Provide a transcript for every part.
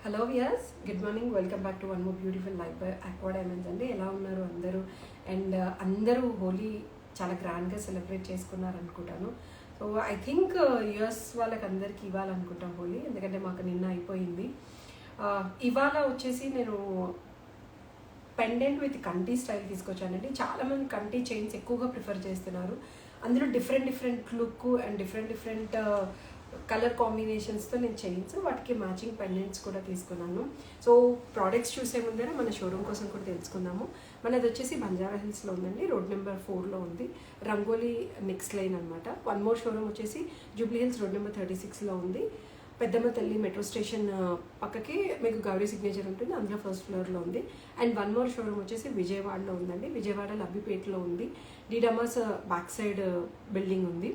Hello viewers, good morning. Welcome back to one more beautiful life by aqua diamonds అండి. ఎలా ఉన్నారు అందరూ? And అందరూ హోలీ చాలా గ్రాండ్గా సెలబ్రేట్ చేసుకున్నారు అనుకుంటాను. సో ఐ థింక్ యుఎస్ వాళ్ళకి అందరికి ఇవ్వాలనుకుంటాం హోలీ, ఎందుకంటే మాకు నిన్న అయిపోయింది. ఇవాళ వచ్చేసి నేను పెండెంట్ విత్ కంటి స్టైల్ తీసుకొచ్చానండి. చాలామంది కంటి చైన్స్ ఎక్కువగా ప్రిఫర్ చేస్తున్నారు. అందులో different look and different colour కాంబినేషన్స్తో నేను చైన్స్, వాటికి మ్యాచింగ్ పెండెంట్స్ కూడా తీసుకున్నాను. సో ప్రోడక్ట్స్ చూసే ముందర మన షోరూమ్ కోసం కూడా తెలుసుకుందాము. మనది వచ్చేసి బంజారా హిల్స్లో ఉందండి, రోడ్ నెంబర్ 4లో ఉంది. రంగోలీ నెక్స్ట్ లైన్ అనమాట. వన్ మోర్ షోరూమ్ వచ్చేసి జూబ్లీ హిల్స్ రోడ్ నెంబర్ 36లో ఉంది. పెద్దమ్మ తల్లి మెట్రో స్టేషన్ పక్కకి మీకు గౌరీ సిగ్నేచర్ ఉంటుంది, అందులో ఫస్ట్ ఫ్లోర్లో ఉంది. అండ్ వన్ మోర్ షోరూమ్ వచ్చేసి విజయవాడలో ఉందండి, విజయవాడ లబ్బిపేటలో ఉంది. డీడమస్ బ్యాక్ సైడ్ బిల్డింగ్ ఉంది.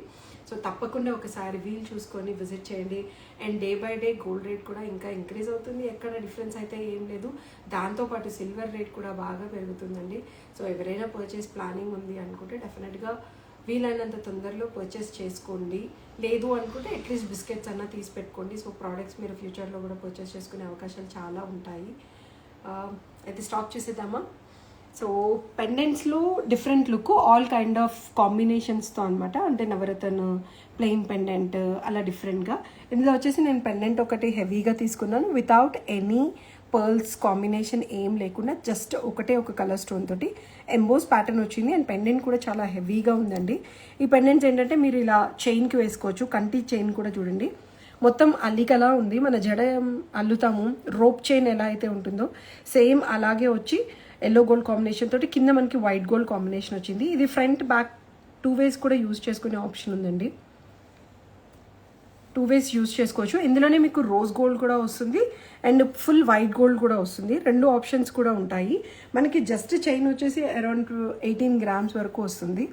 సో తప్పకుండా ఒకసారి వీల్ చూసుకొని విజిట్ చేయండి. And day by day gold rate కూడా ఇంకా ఇంక్రీజ్ అవుతుంది, ఎక్కడ డిఫరెన్స్ అయితే ఏం లేదు. దాంతోపాటు సిల్వర్ రేట్ కూడా బాగా పెరుగుతుందండి. సో ఎవరైనా పర్చేస్ ప్లానింగ్ ఉంది అనుకుంటే డెఫినెట్గా వీలైనంత తొందరలో పర్చేస్ చేసుకోండి. లేదు అనుకుంటే అట్లీస్ట్ బిస్కెట్స్ అన్నా తీసి పెట్టుకోండి. సో ప్రోడక్ట్స్ మీరు ఫ్యూచర్లో కూడా పర్చేస్ చేసుకునే అవకాశాలు చాలా ఉంటాయి. అయితే స్టాక్ చేసేద్దామా? సో పెండెంట్స్లో different look, all kind of కాంబినేషన్స్తో అనమాట. అంటే నవరత్న ప్లెయిన్ పెండెంట్ అలా డిఫరెంట్గా. ఇందులో వచ్చేసి నేను పెండెంట్ ఒకటి హెవీగా తీసుకున్నాను, వితౌట్ ఎనీ పర్ల్స్ కాంబినేషన్ ఏం లేకుండా జస్ట్ ఒక కలర్ స్టోన్ తోటి ఎంబోస్ ప్యాటర్న్ వచ్చింది. అండ్ పెండెంట్ కూడా చాలా హెవీగా ఉందండి. ఈ పెండెంట్స్ ఏంటంటే మీరు ఇలా చైన్కి వేసుకోవచ్చు. కంటి చైన్ కూడా చూడండి, మొత్తం అల్లికలా ఉంది. మన జడ అల్లుతాము, రోప్ చైన్ ఎలా అయితే ఉంటుందో సేమ్ అలాగే వచ్చి ఎల్లో గోల్డ్ కాంబినేషన్ తోటి కింద మనకి వైట్ గోల్డ్ కాంబినేషన్ వచ్చింది. ఇది ఫ్రంట్ బ్యాక్ 2 ways కూడా యూజ్ చేసుకునే ఆప్షన్ ఉందండి. 2 ways యూజ్ చేసుకోవచ్చు. ఇందులోనే మీకు రోజ్ గోల్డ్ కూడా వస్తుంది అండ్ ఫుల్ వైట్ గోల్డ్ కూడా వస్తుంది. 2 ఆప్షన్స్ కూడా ఉంటాయి. మనకి జస్ట్ చైన్ వచ్చేసి అరౌండ్ 18 grams వరకు వస్తుంది.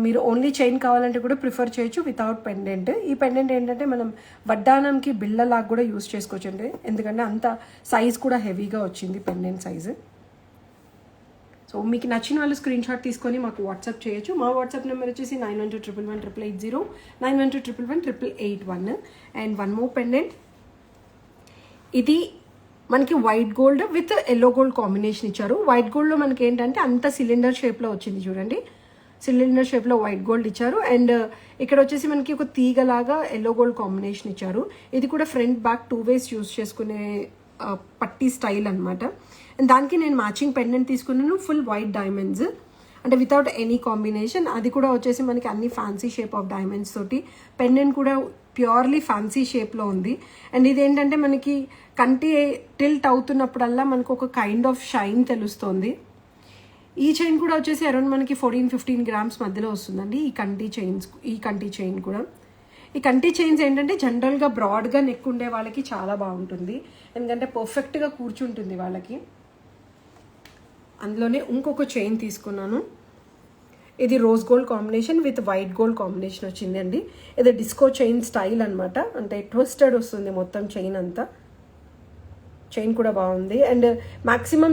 మీరు ఓన్లీ చైన్ కావాలంటే కూడా ప్రిఫర్ చేయొచ్చు వితౌట్ పెండెంట్. ఈ పెండెంట్ ఏంటంటే మనం వడ్డానంకి బిళ్ళలాగా కూడా యూజ్ చేసుకోవచ్చు అండి, ఎందుకంటే అంత సైజ్ కూడా హెవీగా వచ్చింది పెండెంట్ సైజు. సో మీకు నచ్చిన వాళ్ళు స్క్రీన్ షాట్ తీసుకొని మాకు వాట్సాప్ చేయొచ్చు. మా వాట్సాప్ నెంబర్ వచ్చేసి 9121118880, 9121118881. అండ్ వన్ మోర్ పెండెంట్, ఇది మనకి white gold with yellow gold combination ఇచ్చారు. వైట్ గోల్డ్లో మనకి ఏంటంటే అంత సిలిండర్ షేప్లో వచ్చింది చూడండి, సిలిండర్ షేప్లో వైట్ గోల్డ్ ఇచ్చారు. అండ్ ఇక్కడ వచ్చేసి మనకి ఒక తీగలాగా ఎల్లో గోల్డ్ కాంబినేషన్ ఇచ్చారు. ఇది కూడా ఫ్రంట్ బ్యాక్ 2 ways యూజ్ చేసుకునే పట్టీ స్టైల్ అనమాట. అండ్ దానికి నేను మ్యాచింగ్ పెండెంట్ తీసుకున్నాను, ఫుల్ వైట్ డైమండ్స్, అంటే వితౌట్ ఎనీ కాంబినేషన్. అది కూడా వచ్చేసి మనకి అన్ని ఫ్యాన్సీ షేప్ ఆఫ్ డైమండ్స్ తోటి. పెండెంట్ కూడా ప్యూర్లీ ఫ్యాన్సీ షేప్లో ఉంది. అండ్ ఇది ఏంటంటే మనకి కంటి టిల్ట్ అవుతున్నప్పుడల్లా మనకు ఒక కైండ్ ఆఫ్ షైన్ తెలుస్తుంది. ఈ చైన్ కూడా వచ్చేసి అరౌండ్ మనకి 14-15 grams మధ్యలో వస్తుందండి. ఈ కంటి చైన్ కూడా. ఈ కంటి చైన్స్ ఏంటంటే జనరల్గా బ్రాడ్గా నెక్ ఉండే వాళ్ళకి చాలా బాగుంటుంది, ఎందుకంటే పర్ఫెక్ట్గా కూర్చుంటుంది వాళ్ళకి. అందులోనే ఇంకొక చైన్ తీసుకున్నాను. ఇది rose gold combination with white gold combination వచ్చింది అండి. ఇది డిస్కో చైన్ స్టైల్ అనమాట, అంటే ట్విస్టెడ్ వస్తుంది మొత్తం చైన్ అంతా. చైన్ కూడా బాగుంది. అండ్ మ్యాక్సిమం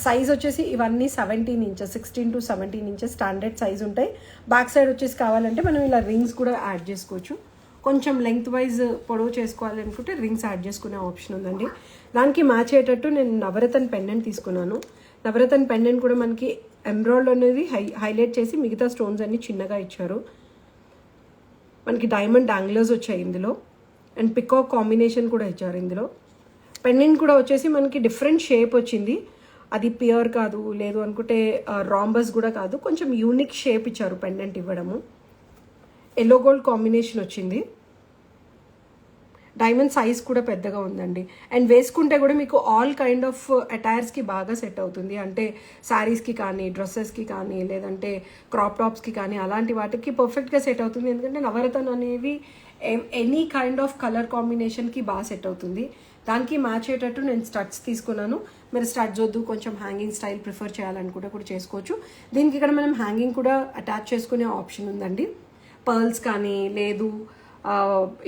సైజ్ వచ్చేసి ఇవన్నీ 17 inches, 16 to 17 inches standard size ఉంటాయి. బ్యాక్ సైడ్ వచ్చేసి కావాలంటే మనం ఇలా రింగ్స్ కూడా యాడ్ చేసుకోవచ్చు. కొంచెం లెంగ్త్ వైజ్ పొడవు చేసుకోవాలనుకుంటే రింగ్స్ యాడ్ చేసుకునే ఆప్షన్ ఉందండి. దానికి మ్యాచ్ అయ్యేటట్టు నేను నవరత్న పెండెంట్ తీసుకున్నాను. నవరత్న పెండెంట్ కూడా మనకి ఎమరాల్డ్ అనేది హైలైట్ చేసి మిగతా స్టోన్స్ అన్ని చిన్నగా ఇచ్చారు. మనకి డైమండ్ యాంగ్లర్స్ వచ్చాయి ఇందులో. అండ్ పికాక్ కాంబినేషన్ కూడా ఇచ్చారు ఇందులో. పెండెంట్ కూడా వచ్చేసి మనకి డిఫరెంట్ షేప్ వచ్చింది, అది ప్యూర్ కాదు, లేదు అనుకుంటే రాంబస్ కూడా కాదు, కొంచెం యూనిక్ షేప్ ఇచ్చారు పెండెంట్ ఇవ్వడము. ఎల్లో గోల్డ్ కాంబినేషన్ వచ్చింది. డైమండ్ సైజ్ కూడా పెద్దగా ఉందండి. అండ్ వేసుకుంటే కూడా మీకు ఆల్ కైండ్ ఆఫ్ అటైర్స్కి బాగా సెట్ అవుతుంది, అంటే శారీస్కి కానీ, డ్రెస్సెస్కి కానీ, లేదంటే క్రాప్ టాప్స్కి కానీ అలాంటి వాటికి పర్ఫెక్ట్గా సెట్ అవుతుంది. ఎందుకంటే నవరత్న అనేవి ఎనీ కైండ్ ఆఫ్ కలర్ కాంబినేషన్కి బాగా సెట్ అవుతుంది. దానికి మ్యాచ్ అయ్యేటట్టు నేను స్టడ్స్ తీసుకున్నాను. మీరు స్టడ్స్ వద్దు, కొంచెం హ్యాంగింగ్ స్టైల్ ప్రిఫర్ చేయాలనుకుంటే కూడా చేసుకోవచ్చు. దీనికి ఇక్కడ మనం హ్యాంగింగ్ కూడా అటాచ్ చేసుకునే ఆప్షన్ ఉందండి. పర్ల్స్ కానీ, లేదు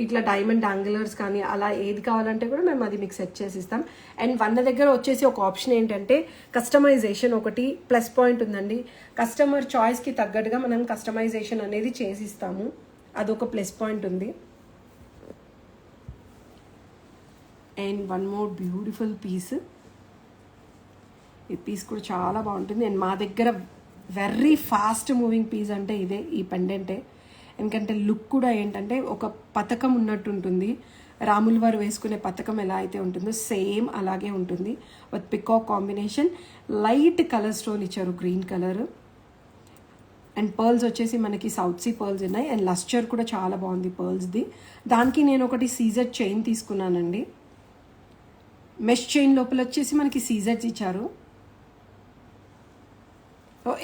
ఇట్లా డైమండ్ యాంగులర్స్ కానీ, అలా ఏది కావాలంటే కూడా మేము అది మీకు సెట్ చేసి ఇస్తాం. అండ్ వన్న దగ్గర వచ్చేసి ఒక ఆప్షన్ ఏంటంటే కస్టమైజేషన్ ఒకటి ప్లస్ పాయింట్ ఉందండి. కస్టమర్ చాయిస్కి తగ్గట్టుగా మనం కస్టమైజేషన్ అనేది చేసి ఇస్తాము, అదొక ప్లస్ పాయింట్ ఉంది. And one more beautiful piece. ఈ పీస్ కూడా చాలా బాగుంటుంది. అండ్ మా దగ్గర వెరీ ఫాస్ట్ మూవింగ్ పీస్ అంటే ఇదే, ఈ పెండెంటే. ఎందుకంటే లుక్ కూడా ఏంటంటే ఒక పథకం ఉన్నట్టు ఉంటుంది. రాముల వారు వేసుకునే పథకం ఎలా అయితే ఉంటుందో సేమ్ అలాగే ఉంటుంది. With peacock combination, light colour stone ఇచ్చారు, గ్రీన్ కలర్. అండ్ పర్ల్స్ వచ్చేసి మనకి సౌత్ సీ పర్ల్స్ ఉన్నాయి. అండ్ లస్చర్ కూడా చాలా బాగుంది పర్ల్స్ది. దానికి నేను ఒకటి సీజెడ్ చైన్ తీసుకున్నానండి. మెష్ చైన్ లోపల వచ్చేసి మనకి సీజెడ్స్ ఇచ్చారు.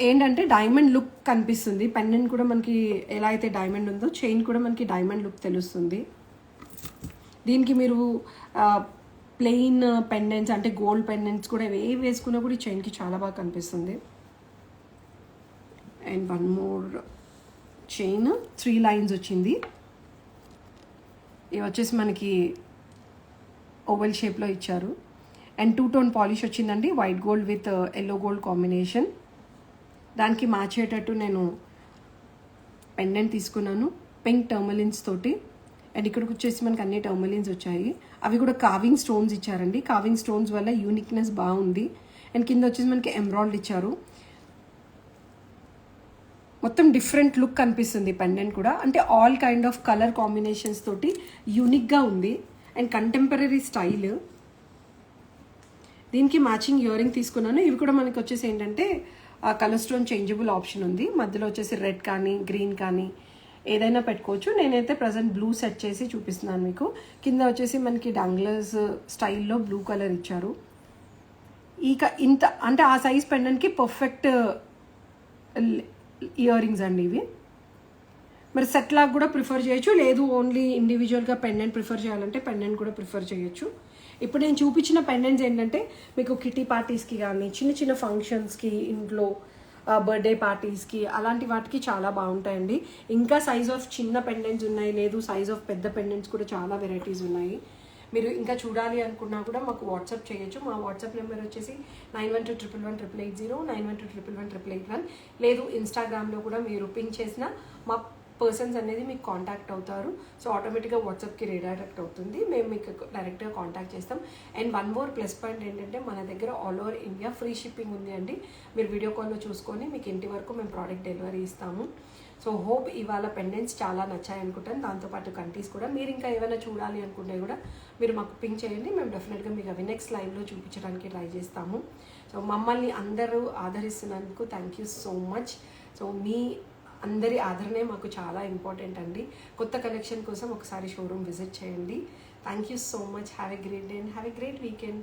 ఏంటంటే డైమండ్ లుక్ కనిపిస్తుంది. పెండెంట్ కూడా మనకి ఎలా అయితే డైమండ్ ఉందో చైన్ కూడా మనకి డైమండ్ లుక్ తెలుస్తుంది. దీనికి మీరు ప్లెయిన్ పెండెంట్స్ అంటే గోల్డ్ పెండెంట్స్ కూడా ఏ వేసుకున్నా కూడా ఈ చైన్కి చాలా బాగా కనిపిస్తుంది. And one more chain 3 lines వచ్చింది. ఇవి వచ్చేసి మనకి ఓవెల్ షేప్లో ఇచ్చారు. అండ్ 2 టోన్ పాలిష్ వచ్చిందండి, white gold with yellow gold combination. దానికి మ్యాచ్ అయ్యేటట్టు నేను పెండెంట్ తీసుకున్నాను పింక్ టర్మలిన్స్ తోటి. అండ్ ఇక్కడికి వచ్చేసి మనకి అన్ని టర్మలిన్స్ వచ్చాయి. అవి కూడా కావింగ్ స్టోన్స్ ఇచ్చారండి. కావింగ్ స్టోన్స్ వల్ల యూనిక్నెస్ బాగుంది. అండ్ కింద వచ్చేసి మనకి ఎమరాల్డ్ ఇచ్చారు. మొత్తం డిఫరెంట్ లుక్ కనిపిస్తుంది పెండెంట్ కూడా. అంటే all kind of colour combinations తోటి యూనిక్గా ఉంది అండ్ కంటెంపరీ స్టైల్. దీనికి మ్యాచింగ్ ఇయర్ రింగ్ తీసుకున్నాను. ఇవి కూడా మనకి వచ్చేసి ఏంటంటే కలర్ స్టోన్ చేంజబుల్ ఆప్షన్ ఉంది. మధ్యలో వచ్చేసి రెడ్ కానీ గ్రీన్ కానీ ఏదైనా పెట్టుకోవచ్చు. నేనైతే ప్రజెంట్ బ్లూ సెట్ చేసి చూపిస్తున్నాను మీకు. కింద వచ్చేసి మనకి డంగ్లర్స్ స్టైల్లో బ్లూ కలర్ ఇచ్చారు. ఇంత అంటే ఆ సైజ్ పెండెంట్కి పర్ఫెక్ట్ ఇయర్ రింగ్స్ అండి ఇవి. మరి సెట్ లాగా కూడా ప్రిఫర్ చేయొచ్చు, లేదు ఓన్లీ ఇండివిజువల్గా పెండెంట్ ప్రిఫర్ చేయాలంటే పెండెంట్ కూడా ప్రిఫర్ చేయొచ్చు. ఇప్పుడు నేను చూపించిన పెండెంట్స్ ఏంటంటే మీకు కిటీ పార్టీస్కి కానీ చిన్న చిన్న ఫంక్షన్స్కి, ఇంట్లో బర్త్డే పార్టీస్కి అలాంటి వాటికి చాలా బాగుంటాయండి. ఇంకా సైజ్ ఆఫ్ చిన్న పెండెంట్స్ ఉన్నాయి, లేదు సైజ్ ఆఫ్ పెద్ద పెండెంట్స్ కూడా చాలా వెరైటీస్ ఉన్నాయి. మీరు ఇంకా చూడాలి అనుకున్నా కూడా మాకు వాట్సాప్ చేయొచ్చు. మా వాట్సాప్ నెంబర్ వచ్చేసి 9121118880, 9121118881. లేదు ఇన్స్టాగ్రామ్లో కూడా మీరు పింక్ చేసిన మా పర్సన్స్ అనేది మీకు కాంటాక్ట్ అవుతారు. సో ఆటోమేటిక్గా వాట్సాప్కి రీడైరెక్ట్ అవుతుంది, మేము మీకు డైరెక్ట్గా కాంటాక్ట్ చేస్తాం. And one more plus point ఏంటంటే మన దగ్గర all over India free shipping ఉంది అండి. మీరు వీడియో కాల్లో చూసుకొని మీకు ఇంటి వరకు మేము ప్రోడక్ట్ డెలివరీ ఇస్తాము. సో హోప్ ఇవాళ పెండెంట్స్ చాలా నచ్చాయి అనుకుంటాను. దాంతోపాటు కంటీస్ కూడా. మీరు ఇంకా ఏమైనా చూడాలి అనుకుంటే కూడా మీరు మాకు పింక్ చేయండి, మేము డెఫినెట్గా మీకు అవి నెక్స్ట్ లైవ్లో చూపించడానికి ట్రై చేస్తాము. సో మమ్మల్ని అందరూ ఆదరిస్తున్నందుకు thank you so much. So మీ అందరి ఆదరణే మాకు చాలా ఇంపార్టెంట్ అండి. కొత్త కలెక్షన్ కోసం ఒకసారి షోరూమ్ విజిట్ చేయండి. Thank you so much. Have a great day and have a great weekend.